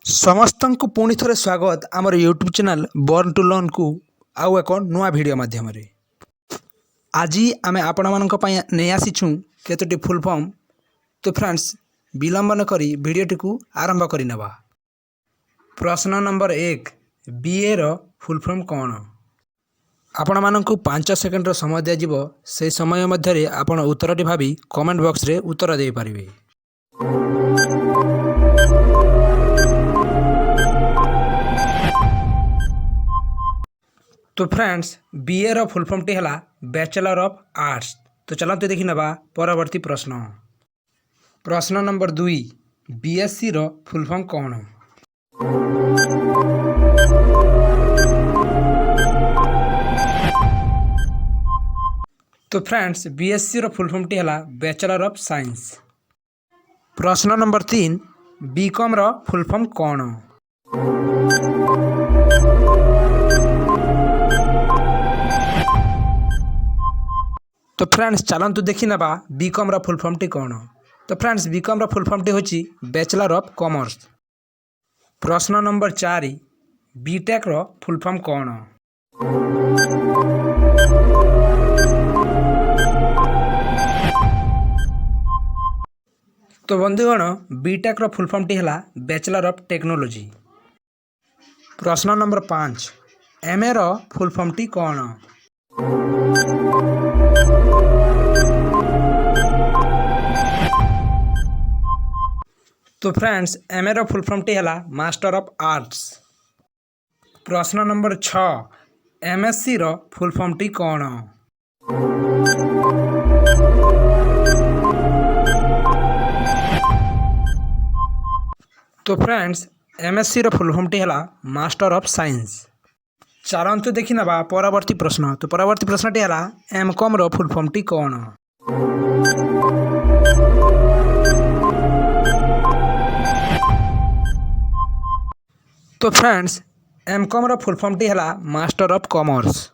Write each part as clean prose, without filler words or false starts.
समस्तंकु पुणी थरे स्वागत आमर YouTube channel burn to learn को आउ एक नुआ वीडियो माध्यम रे। आज आमे आपण मानक पय नै आसीछु केतोटी फुल फॉर्म। तो फ्रेंड्स विलंब न करी वीडियोटी को आरंभ करि नबा। प्रश्न नंबर 1 बीए रो फुल फॉर्म कोन? आपण मानक 5 सेकंड रो समय दिया जिवो। से समय मध्य रे आपण उत्तरटी भाबी कमेंट बॉक्स रे उत्तर दे पारिबे। तो फ्रेंड्स बीए रो फुल फॉर्म टी हला बैचलर ऑफ आर्ट्स। तो चलते देखि नबा परवर्ती प्रश्न। प्रश्न नंबर 2 बीएससी रो फुल फॉर्म कोन? तो फ्रेंड्स बीएससी रो फुल फॉर्म टी हला बैचलर ऑफ साइंस। प्रश्न नंबर 3 बीकॉम रो फुल फॉर्म कोन? तो फ्रेंड्स चलतु देखि नबा बीकॉम रा फुल फॉर्म टी कोन? तो फ्रेंड्स बीकॉम रा फुल फॉर्म टी होची बैचलर ऑफ कॉमर्स। प्रश्न नंबर 4 बीटेक रो फुल फॉर्म कोन? तो बंधुगण बीटेक रो फुल फॉर्म टी हला बैचलर ऑफ टेक्नोलॉजी। प्रश्न नंबर 5 एमए रो फुल फॉर्म टी कोन? तो फ्रेंड्स एमए रो फुल फॉर्म टी हला मास्टर ऑफ आर्ट्स। प्रश्न नंबर 6 एमएससी रो फुल फॉर्म टी कोन? तो फ्रेंड्स एमएससी रो फुल फॉर्म टी हला मास्टर ऑफ साइंस। चलंतु देखि नबा परवर्ती प्रश्न। तो परवर्ती प्रश्न टी हला एमकॉम रो फुल फॉर्म टी कोन? तो फ्रेंड्स एमकॉम रो फुल फॉर्म टी हला मास्टर ऑफ कॉमर्स।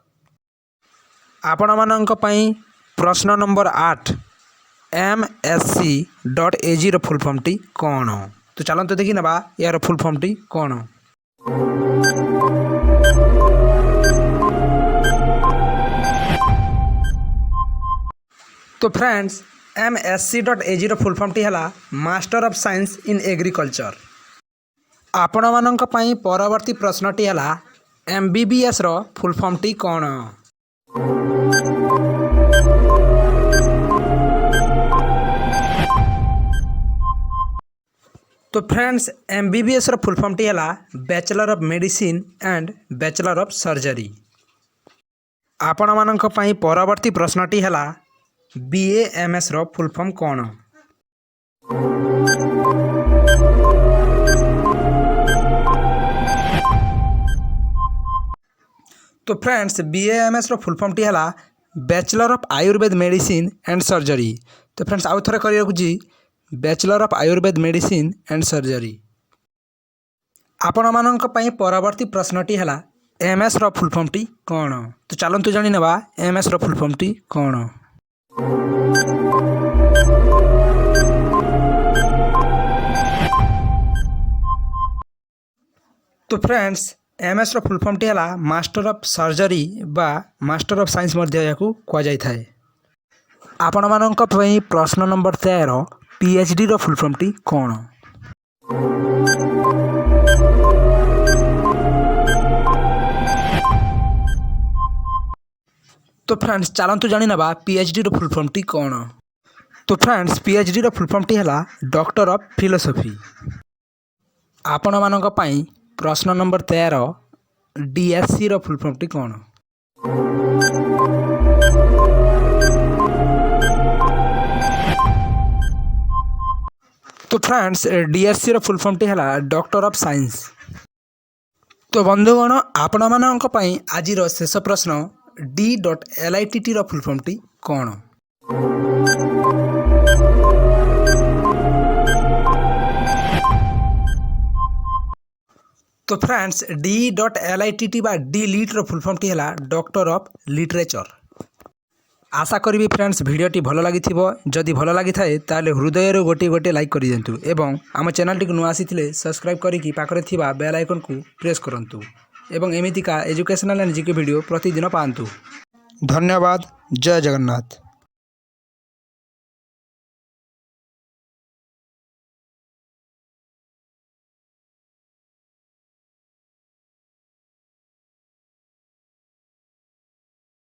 आपण मानक पई प्रश्न नंबर 8 MSc.AG रो फुल फॉर्म टी कोन? तो चलंतु देखि नबा यार फुल फॉर्म टी कोन? तो फ्रेंड्स MSc.AG रो फुल फॉर्म टी हला master of science in agriculture. आपण मानक पई परवर्ती प्रश्न टी हला MBBS रो फुल फॉर्म टी कोन? तो फ्रेंड्स MBBS रो फुल फॉर्म टी हला bachelor of medicine and bachelor of surgery. आपण मानक पई परवर्ती प्रश्न टी हला BAMS रो फुल फॉर्म कोन? तो फ्रेंड्स BAMS रो फुल फॉर्म टी हला bachelor of Ayurveda medicine and surgery. तो फ्रेंड्स आउ थरे करिया कुजी bachelor of Ayurveda medicine and surgery. आपण मानक पई परवर्ती प्रश्न टी हला MS रो फुल फॉर्म टी कोन? तो चलंतु जानि नबा MS रो फुल फॉर्म टी कोन? तो फ्रेंड्स MS रो फुल फॉर्म टी हला मास्टर ऑफ सर्जरी बा मास्टर ऑफ साइंस मध्य याकू कह जाय थाए। आपण मानक पई प्रश्न नंबर 13 PhD रो फुल फॉर्म टी कोन? तो फ्रेंड्स चलंतु जानि नबा PhD रो फुल फॉर्म टी कोन? तो फ्रेंड्स PhD रो फुल फॉर्म टी हला डॉक्टर ऑफ फिलोसफी। आपण मानक पई प्रश्न नंबर 13 DSc रो फुल फॉर्म टी कोन? तो फ्रेंड्स DSc रो फुल फॉर्म टी हला डॉक्टर ऑफ साइंस। तो बंधुगण आपण मानक पई आज रो शेष प्रश्न D.LITT रो फुल फॉर्म टी कोन? तो फ्रेंड्स D.LITT बा डी लीट रो फुल फॉर्म टी हला डॉक्टर ऑफ लिटरेचर। आशा करी फ्रेंड्स भिडियोटी भल लगी जदि भल लगी थाए ताले हृदय गोटे गोटे लाइक कर दिंतु एवं आम चैनल टी नुआ आसी सब्सक्राइब करी पाखरे थिबा बेल आइकन को प्रेस करंतु एवं एमितिका एजुकेशनल एंड जीके वीडियो प्रतिदिन पांतु। धन्यवाद। जय जगन्नाथ।